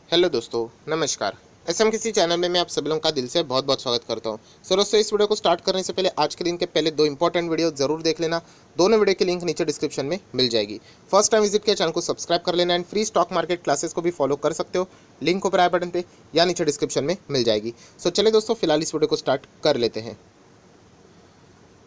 Hello दोस्तों, नमस्कार। SMKC channel में मैं आप सभी लोगों का दिल से बहुत बहुत स्वागत करता हूं। सो दोस्तों, इस वीडियो को स्टार्ट करने से पहले आज के दिन के पहले दो इंपॉर्टेंट वीडियो जरूर देख लेना। दोनों वीडियो की लिंक नीचे डिस्क्रिप्शन में मिल जाएगी। फर्स्ट टाइम विजिट किया चैनल को सब्सक्राइब कर लेना and free stock market classes को भी फॉलो कर सकते हो। लिंक ऊपर आई बटन पे या नीचे डिस्क्रिप्शन में मिल जाएगी। सो चलिए दोस्तों, फिलहाल इस वीडियो को स्टार्ट कर लेते हैं।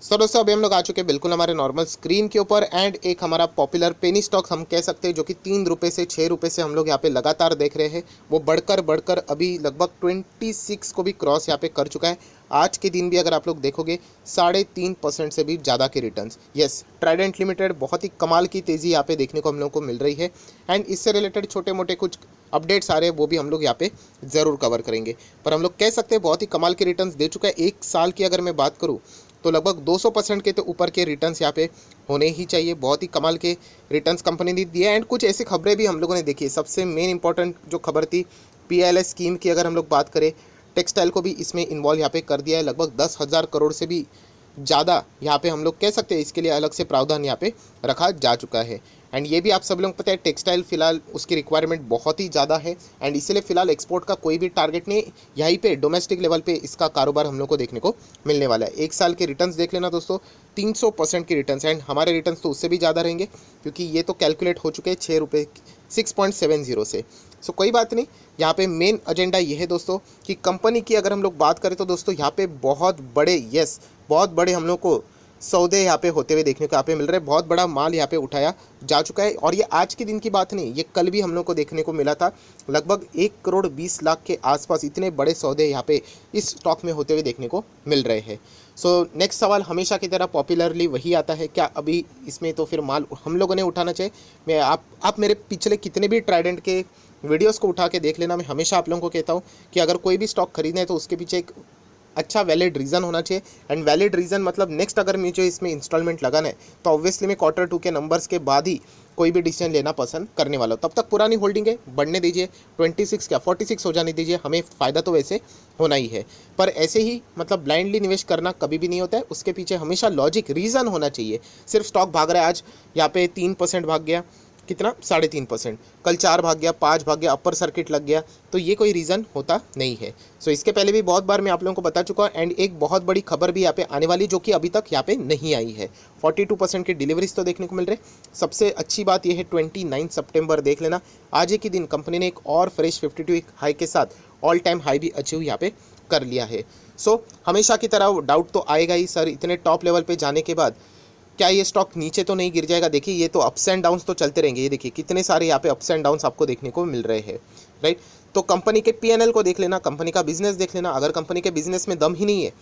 सो दोस्तों, अभी हम लोग आ चुके हैं बिल्कुल हमारे नॉर्मल स्क्रीन के ऊपर एंड एक हमारा पॉपुलर पेनी स्टॉक हम कह सकते हैं जो कि 3 रुपये से 6 रुपये से हम लोग यहाँ पे लगातार देख रहे हैं। वो बढ़कर बढ़कर अभी लगभग 26 को भी क्रॉस यहाँ पे कर चुका है। आज के दिन भी अगर आप लोग देखोगे 3.5% से भी ज़्यादा के रिटर्न्स। यस, ट्राइडेंट लिमिटेड बहुत ही कमाल की तेज़ी यहाँ पे देखने को हम लोग को मिल रही है एंड इससे रिलेटेड छोटे मोटे कुछ अपडेट्स आ रहे हैं, वो भी हम लोग यहाँ पे ज़रूर कवर करेंगे। पर हम लोग कह सकते हैं बहुत ही कमाल के रिटर्न्स दे चुका है। एक साल की अगर मैं बात करूँ तो लगभग 200% के तो ऊपर के रिटर्न्स यहाँ पे होने ही चाहिए। बहुत ही कमाल के रिटर्न्स कंपनी ने दिए एंड कुछ ऐसी खबरें भी हम लोगों ने देखी। सबसे मेन इंपॉर्टेंट जो खबर थी पीएलएस स्कीम की, अगर हम लोग बात करें, टेक्सटाइल को भी इसमें इन्वॉल्व यहाँ पे कर दिया है। लगभग 10,000 करोड़ से भी ज़्यादा यहाँ पे हम लोग कह सकते हैं इसके लिए अलग से प्रावधान यहाँ पे रखा जा चुका है। एंड ये भी आप सब लोग पता है, टेक्सटाइल फिलहाल उसकी रिक्वायरमेंट बहुत ही ज़्यादा है एंड इसलिए फिलहाल एक्सपोर्ट का कोई भी टारगेट नहीं, यहीं पे डोमेस्टिक लेवल पे इसका कारोबार हम लोग को देखने को मिलने वाला है। एक साल के रिटर्न्स देख लेना दोस्तों, 300% के रिटर्न्स एंड हमारे रिटर्न्स तो उससे भी ज़्यादा रहेंगे क्योंकि ये तो कैलकुलेट हो चुके हैं 6 रुपये 6.70 से। सो कोई बात नहीं, यहाँ पे मेन एजेंडा ये है दोस्तों कि कंपनी की अगर हम लोग बात करें तो दोस्तों यहाँ पे बहुत बड़े हम लोग को सौदे यहाँ पे होते हुए देखने को यहाँ पे मिल रहे हैं। बहुत बड़ा माल यहाँ पे उठाया जा चुका है और ये आज के दिन की बात नहीं, ये कल भी हम लोग को देखने को मिला था। लगभग 1,20,00,000 के आसपास इतने बड़े सौदे यहाँ पे इस स्टॉक में होते हुए देखने को मिल रहे हैं। सो नेक्स्ट सवाल हमेशा की तरह पॉपुलरली वही आता है, क्या अभी इसमें तो फिर माल हम लोगों ने उठाना चाहिए? मैं आप मेरे पिछले कितने भी ट्राइडेंट के वीडियोस को उठा के देख लेना। मैं हमेशा आप लोगों को कहता हूँ कि अगर कोई भी स्टॉक खरीदना है तो उसके पीछे एक अच्छा वैलिड रीज़न होना चाहिए। एंड वैलिड रीज़न मतलब नेक्स्ट अगर मुझे इसमें इंस्टॉलमेंट लगाना है तो ऑब्वियसली मैं Q2 के नंबर्स के बाद ही कोई भी डिसीजन लेना पसंद करने वाला हूँ। तब तक पुरानी होल्डिंग है, बढ़ने दीजिए, 26 क्या 46 हो जाने दीजिए, हमें फ़ायदा तो वैसे होना ही है। पर ऐसे ही मतलब ब्लाइंडली निवेश करना कभी भी नहीं होता है, उसके पीछे हमेशा लॉजिक रीज़न होना चाहिए। सिर्फ स्टॉक भाग रहा है, आज यहाँ पे 3% भाग गया, कितना 3.5%, कल 4 भाग गया, 5 भाग गया, अपर सर्किट लग गया, तो ये कोई रीज़न होता नहीं है। सो इसके पहले भी बहुत बार मैं आप लोगों को बता चुका हूँ एंड एक बहुत बड़ी खबर भी यहाँ पे आने वाली जो कि अभी तक यहाँ पे नहीं आई है। 42% की डिलीवरीज तो देखने को मिल रहे। सबसे अच्छी बात यह है 29 सितंबर देख लेना, आज ही के दिन कंपनी ने एक और फ्रेश 52 हाई के साथ ऑल टाइम हाई भी अचीव यहाँ पे कर लिया है। सो हमेशा की तरह डाउट तो आएगा ही, सर इतने टॉप लेवल पे जाने के बाद क्या ये स्टॉक नीचे तो नहीं गिर जाएगा? देखिए, ये तो अप्स एंड डाउन्स तो चलते रहेंगे। ये देखिए कितने सारे यहाँ पे अप्स एंड डाउन्स आपको देखने को मिल रहे हैं, राइट? तो कंपनी के पीएनएल को देख लेना, कंपनी का बिजनेस देख लेना। अगर कंपनी के बिजनेस में दम ही नहीं है,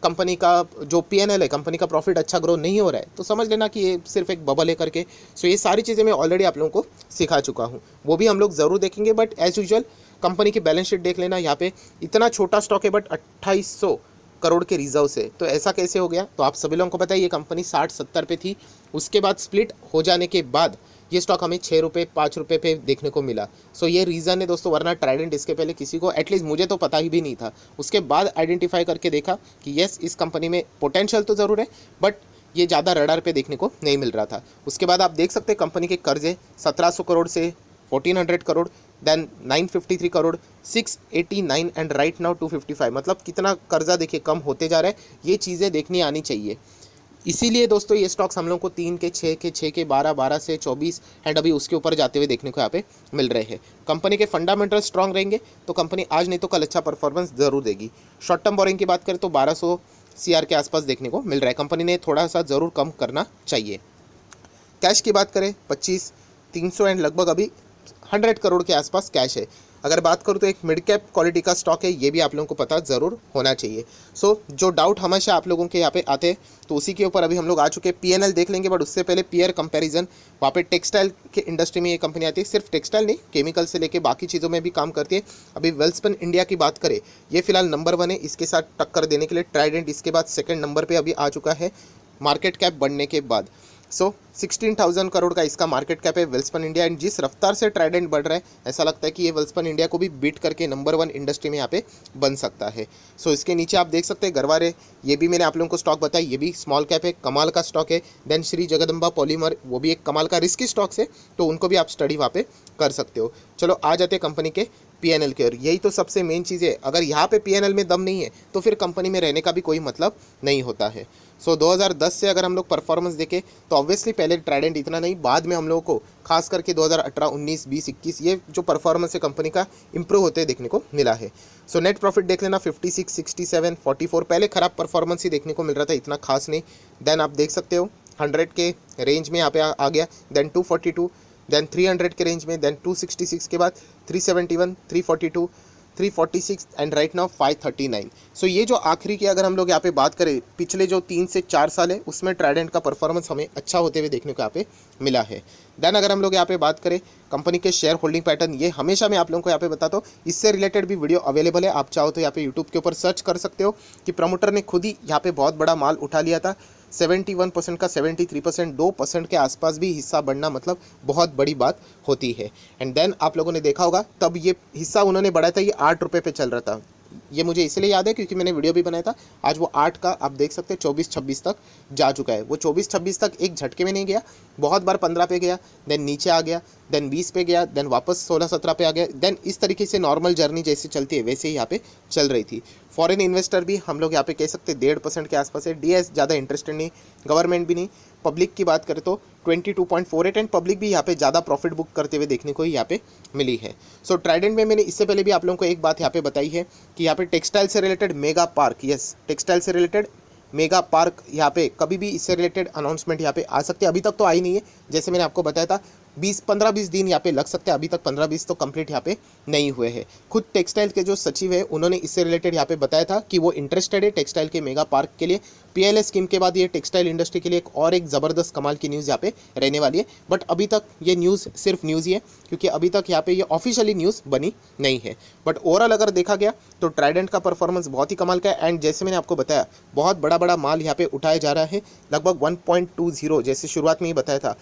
कंपनी का जो पीएनएल है, कंपनी का प्रॉफिट अच्छा ग्रो नहीं हो रहा है, तो समझ लेना कि ये सिर्फ एक बबल है करके। सो ये सारी चीज़ें मैं ऑलरेडी आप लोगों को सिखा चुका हूँ, वो भी हम लोग ज़रूर देखेंगे। बट एज यूजुअल कंपनी की बैलेंस शीट देख लेना। यहाँ पे इतना छोटा स्टॉक है बट 2800 करोड़ के रिजर्व से, तो ऐसा कैसे हो गया? तो आप सभी लोगों को पता है ये कंपनी 60-70 पे थी, उसके बाद स्प्लिट हो जाने के बाद ये स्टॉक हमें 6 रुपये 5 रुपये पे देखने को मिला। सो ये रीज़न है दोस्तों, वरना ट्राइडेंट इसके पहले किसी को, एटलीस्ट मुझे तो पता ही भी नहीं था। उसके बाद आइडेंटिफाई करके देखा कि येस, इस कंपनी में पोटेंशियल तो ज़रूर है बट ये ज़्यादा रडार पे देखने को नहीं मिल रहा था। उसके बाद आप देख सकते हैं कंपनी के कर्जे 1700 करोड़ से 1400 crore, then 953 crore, 689 and right now 255। मतलब कितना कर्जा देखिए कम होते जा रहा है, ये चीज़ें देखनी आनी चाहिए। इसीलिए दोस्तों ये स्टॉक्स हम लोग को 3 के 6 के 6 के 12 12 से 24 एंड अभी उसके ऊपर जाते हुए देखने को यहाँ पे मिल रहे हैं। कंपनी के फंडामेंटल स्ट्रांग रहेंगे तो कंपनी आज नहीं तो कल अच्छा परफॉर्मेंस जरूर देगी। शॉर्ट टर्म बोरिंग की बात करें तो 1200 CR के आसपास देखने को मिल रहा है, कंपनी ने थोड़ा सा ज़रूर कम करना चाहिए। कैश की बात करें 25,300 एंड लगभग अभी 100 करोड़ के आसपास कैश है। अगर बात करूँ तो एक मिड कैप क्वालिटी का स्टॉक है, ये भी आप लोगों को पता ज़रूर होना चाहिए। सो जो डाउट हमेशा आप लोगों के यहाँ पे आते हैं तो उसी के ऊपर अभी हम लोग आ चुके हैं। पीएनएल देख लेंगे बट उससे पहले पीयर कंपैरिजन, वहाँ पे टेक्सटाइल के इंडस्ट्री में ये कंपनी आती है। सिर्फ टेक्सटाइल नहीं, केमिकल से लेके बाकी चीज़ों में भी काम करती है। अभी वेल्सपन इंडिया की बात करें, ये फिलहाल नंबर 1 है, इसके साथ टक्कर देने के लिए ट्राइडेंट इसके बाद सेकेंड नंबर पर अभी आ चुका है मार्केट कैप बढ़ने के बाद। सो 16,000 करोड़ का इसका मार्केट कैप है वेल्सपन इंडिया एंड जिस रफ्तार से ट्राइडेंट बढ़ रहा है ऐसा लगता है कि ये वेल्सपन इंडिया को भी बीट करके नंबर 1 इंडस्ट्री में यहाँ पे बन सकता है। सो इसके नीचे आप देख सकते हैं गरवारे, ये भी मैंने आप लोगों को स्टॉक बताया, ये भी स्मॉल कैप है, कमाल का स्टॉक है। देन श्री जगदम्बा पॉलीमर, वो भी एक कमाल का रिस्की स्टॉक्स है, तो उनको भी आप स्टडी वहाँ पे कर सकते हो। चलो आ जाते हैं कंपनी के पीएनएल की ओर। यही तो सबसे मेन चीज़ है, अगर यहाँ पे पीएनएल में दम नहीं है तो फिर कंपनी में रहने का भी कोई मतलब नहीं होता है। सो 2010 से अगर हम लोग परफॉर्मेंस देखें तो ऑब्वियसली पहले ट्राइडेंट इतना नहीं, बाद में हम लोगों को खास करके 2018, 19, 20, 21 ये जो परफॉर्मेंस है कंपनी का इंप्रूव होते देखने को मिला है। सो नेट प्रॉफिट देख लेना 56, 67, 44, पहले खराब परफॉर्मेंस ही देखने को मिल रहा था, इतना खास नहीं। देन आप देख सकते हो 100 के रेंज में यहाँ पे आ गया, देन 242, देन 300 के रेंज में, देन 266 के बाद 371, 342, 346 एंड राइट नाउ 539। सो ये जो आखिरी की अगर हम लोग यहाँ पे बात करें पिछले जो 3 से 4 साल है उसमें ट्राइडेंट का परफॉर्मेंस हमें अच्छा होते हुए देखने को यहाँ पे मिला है। देन अगर हम लोग यहाँ पे बात करें कंपनी के शेयर होल्डिंग पैटर्न, ये हमेशा मैं आप लोगों को यहाँ पे बताता हूँ, इससे रिलेटेड भी वीडियो अवेलेबल है, आप चाहो तो यहाँ पे यूट्यूब के ऊपर सर्च कर सकते हो कि प्रमोटर ने खुद ही यहाँ पे बहुत बड़ा माल उठा लिया था। 71% का 73%, 2% के आसपास भी हिस्सा बढ़ना मतलब बहुत बड़ी बात होती है। एंड देन आप लोगों ने देखा होगा तब ये हिस्सा उन्होंने बढ़ाया था, ये 8 रुपये पे चल रहा था। ये मुझे इसलिए याद है क्योंकि मैंने वीडियो भी बनाया था। आज वो 8 का आप देख सकते हैं 24-26 तक जा चुका है। वो 24-26 तक एक झटके में नहीं गया, बहुत बार 15 पे गया, देन नीचे आ गया, देन 20 पे गया, देन वापस 16-17 पे आ गया। देन इस तरीके से नॉर्मल जर्नी जैसे चलती है वैसे ही यहाँ पे चल रही थी। फॉरेन इन्वेस्टर भी हम लोग यहाँ पे कह सकते हैं 1.5% के आसपास है। डीएस ज़्यादा इंटरेस्टेड नहीं, गवर्नमेंट भी नहीं। पब्लिक की बात करें तो 22.48 एंड पब्लिक भी यहाँ पे ज़्यादा प्रॉफिट बुक करते हुए देखने को ही यहाँ पे मिली है। सो ट्राइडेंट में मैंने इससे पहले भी आप लोगों को एक बात यहाँ पे बताई है कि यहाँ पे टेक्सटाइल से related mega park, yes textile से रिलेटेड मेगा पार्क यहाँ पे कभी भी इससे रिलेटेड अनाउंसमेंट यहाँ पे आ सकते हैं। अभी तक तो आई नहीं है, जैसे मैंने आपको बताया था 15-20 दिन यहाँ पे लग सकते हैं, अभी तक 15-20 तो कंप्लीट यहाँ पे नहीं हुए हैं। खुद टेक्सटाइल के जो सचिव है उन्होंने इससे रिलेटेड यहाँ पे बताया था कि वो इंटरेस्टेड है टेक्सटाइल के मेगा पार्क के लिए। पीएलएस स्कीम के बाद ये टेक्सटाइल इंडस्ट्री के लिए एक ज़बरदस्त कमाल की न्यूज़ यहाँ पे रहने वाली है। बट अभी तक ये न्यूज़ सिर्फ न्यूज़ ही है क्योंकि अभी तक यहाँ पे ये ऑफिशियली न्यूज़ बनी नहीं है। बट ओवरऑल अगर देखा गया तो ट्राइडेंट का परफॉर्मेंस बहुत ही कमाल का है। एंड जैसे मैंने आपको बताया बहुत बड़ा बड़ा माल यहाँ पे उठाया जा रहा है, लगभग 1.20 जैसे शुरुआत में ही बताया था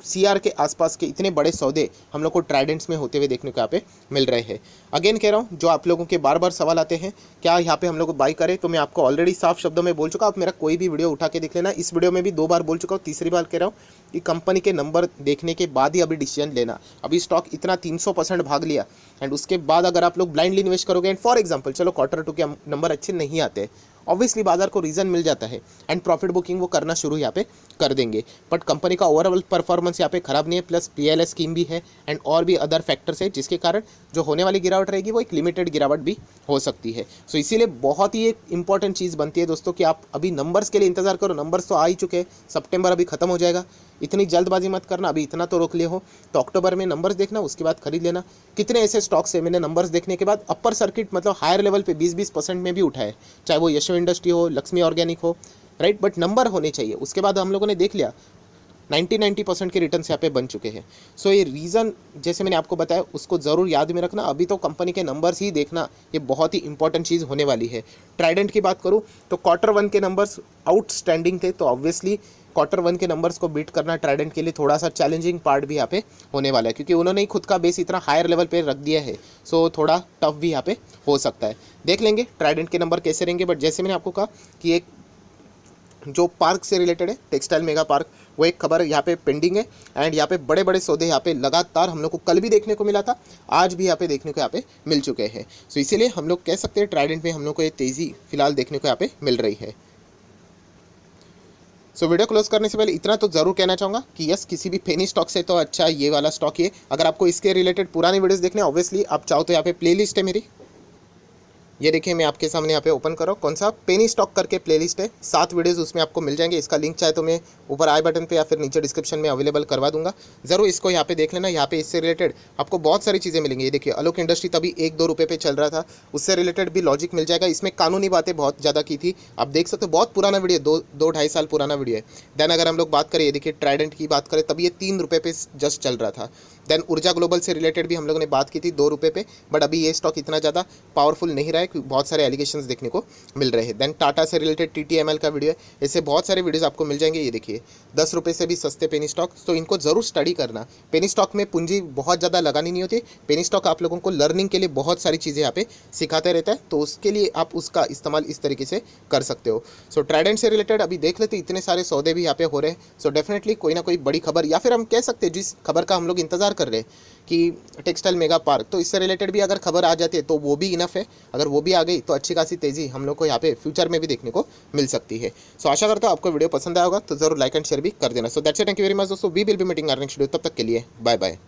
सीआर के आसपास के इतने बड़े सौदे हम लोग को ट्राइडेंट्स में होते हुए देखने को यहाँ पे मिल रहे हैं। अगेन कह रहा हूँ, जो आप लोगों के बार बार सवाल आते हैं क्या यहाँ पे हम लोग बाई करें, तो मैं आपको ऑलरेडी साफ शब्दों में बोल चुका। आप मेरा कोई भी वीडियो उठा के देख लेना, इस वीडियो में भी 2 बार बोल चुका हूँ, तीसरी बार कह रहा हूँ कि कंपनी के नंबर देखने के बाद ही अभी डिसीजन लेना। अभी स्टॉक इतना 300% भाग लिया एंड उसके बाद अगर आप लोग ब्लाइंडली इन्वेस्ट करोगे एंड फॉर एग्जाम्पल चलो Q2 के नंबर अच्छे नहीं आते, ऑब्वियसली बाजार को रीज़न मिल जाता है एंड प्रॉफिट बुकिंग वो करना शुरू यहाँ पे कर देंगे। बट कंपनी का ओवरऑल परफॉर्मेंस यहाँ पे खराब नहीं है, प्लस पीएलएस स्कीम भी है एंड और भी अदर फैक्टर्स है जिसके कारण जो होने वाली गिरावट रहेगी वो एक लिमिटेड गिरावट भी हो सकती है। सो इसीलिए बहुत ही एक इंपॉर्टेंट चीज़ बनती है दोस्तों कि आप अभी नंबर्स के लिए इंतजार करो। नंबर्स तो आ ही चुके हैं, सितंबर अभी खत्म हो जाएगा, इतनी जल्दबाजी मत करना, अभी इतना तो रोक लिए हो तो अक्टूबर में नंबर्स देखना, उसके बाद खरीद लेना। कितने ऐसे स्टॉक्स है मैंने नंबर्स देखने के बाद अपर सर्किट मतलब हायर लेवल पे 20-20% में भी उठाए, चाहे वो यशो इंडस्ट्री हो, लक्ष्मी ऑर्गेनिक हो, राइट। बट नंबर होने चाहिए। उसके बाद हम लोगों ने देख लिया 90% के रिटर्न्स यहाँ पे बन चुके हैं। सो ये रीज़न जैसे मैंने आपको बताया उसको ज़रूर याद में रखना। अभी तो कंपनी के नंबर्स ही देखना, ये बहुत ही इंपॉर्टेंट चीज़ होने वाली है। ट्राइडेंट की बात करूँ तो Q1 के नंबर्स आउटस्टैंडिंग थे, तो ऑब्वियसली Q1 के नंबर्स को बीट करना ट्राइडेंट के लिए थोड़ा सा चैलेंजिंग पार्ट भी यहाँ पे होने वाला है क्योंकि उन्होंने ही खुद का बेस इतना हायर लेवल पे रख दिया है। सो थोड़ा टफ भी यहाँ पे हो सकता है। देख लेंगे ट्राइडेंट के नंबर कैसे रहेंगे। बट जैसे मैंने आपको कहा कि एक जो पार्क से रिलेटेड है टेक्सटाइल मेगा पार्क, वो एक खबर यहाँ पे पेंडिंग है एंड यहाँ पे बड़े बड़े सौदे यहाँ पे लगातार हम लोग को कल भी देखने को मिला था, आज भी यहाँ पे देखने को यहाँ पे मिल चुके हैं। सो इसीलिए हम लोग कह सकते हैं ट्राइडेंट में हम लोग को ये तेज़ी फिलहाल देखने को यहाँ पे मिल रही है। सो वीडियो क्लोज करने से पहले इतना तो ज़रूर कहना चाहूँगा कि यस किसी भी पेनी स्टॉक से तो अच्छा ये वाला स्टॉक है। अगर आपको इसके रिलेटेड पुरानी वीडियोस देखने ऑब्वियसली आप चाहो तो यहाँ पे प्लेलिस्ट है मेरी, ये देखिए मैं आपके सामने यहाँ पे ओपन करो, कौन सा पेनी स्टॉक करके प्लेलिस्ट है, 7 वीडियोस उसमें आपको मिल जाएंगे। इसका लिंक चाहे तो मैं ऊपर आई बटन पे या फिर नीचे डिस्क्रिप्शन में अवेलेबल करवा दूंगा, ज़रूर इसको यहाँ पे देख लेना। यहाँ पे इससे रिलेटेड आपको बहुत सारी चीज़ें मिलेंगी। ये देखिए आलोक इंडस्ट्री तभी 1-2 रुपये पे चल रहा था, उससे रिलेटेड भी लॉजिक मिल जाएगा। इसमें कानूनी बातें बहुत ज़्यादा की थी, आप देख सकते हो, बहुत पुराना वीडियो, 2-2.5 साल पुराना वीडियो है। देन अगर हम लोग बात करें, ये देखिए ट्राइडेंट की बात करें तब ये 3 रुपये पे जस्ट चल रहा था। देन ऊर्जा ग्लोबल से रिलेटेड भी हम लोगों ने बात की थी 2 रुपये पे, बट अभी ये स्टॉक इतना ज़्यादा पावरफुल नहीं रहा है क्योंकि बहुत सारे एलिगेशंस देखने को मिल रहे हैं। देन टाटा से रिलेटेड TTML का वीडियो है, इससे बहुत सारे वीडियोस आपको मिल जाएंगे। ये देखिए 10 रुपये से भी सस्ते पेनी स्टॉक, तो इनको ज़रूर स्टडी करना। पेनी स्टॉक में पूंजी बहुत ज़्यादा लगानी नहीं होती, पेनी स्टॉक आप लोगों को लर्निंग के लिए बहुत सारी चीज़ें यहाँ पे सिखाते रहता है, तो उसके लिए आप उसका इस्तेमाल इस तरीके से कर सकते हो। सो ट्राइडेंट से रिलेटेड अभी देख लेते इतने सारे सौदे भी यहाँ पे हो रहे हैं। सो डेफिनेटली कोई ना कोई बड़ी खबर, या फिर हम कह सकते हैं जिस खबर का हम लोग इंतजार कर रहे हैं कि टेक्सटाइल मेगा पार्क, तो इससे रिलेटेड भी अगर खबर आ जाती है तो वो भी इनफ है। अगर वो भी आ गई तो अच्छी खासी तेज़ी हम लोग को यहाँ पे फ्यूचर में भी देखने को मिल सकती है। सो आशा करता हूँ आपको वीडियो पसंद आया होगा, तो जरूर लाइक एंड शेयर भी कर देना। So that's it, thank you very much दोस्तों, we will be meeting our next video, तब तक के लिए बाय बाय।